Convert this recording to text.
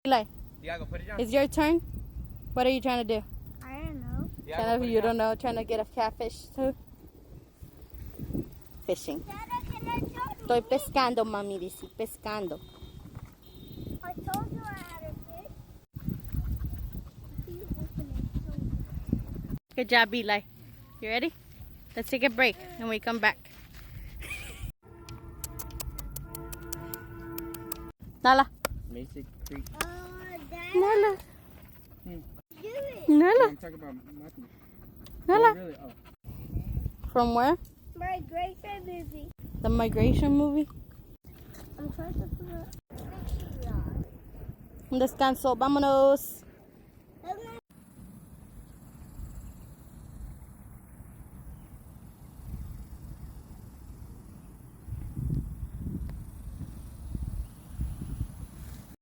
Eli, You gotta go put it down. it's your turn. What are you trying to do? I don't know. You don't know. Trying to get a catfish too. Fishing. Dada, can I show Estoy you? pescando, mami. Dice pescando. I told you I had a fish. You open it. Good job, Eli. You ready? Let's take a break and we come back. Nala. Mason Creek. Dad, Nala. do it. Nala. I'm talking about Matthew. Nala. Really? Oh. From where? Migration movie. The migration movie. I'm trying to figure out. Un descanso. Vámonos.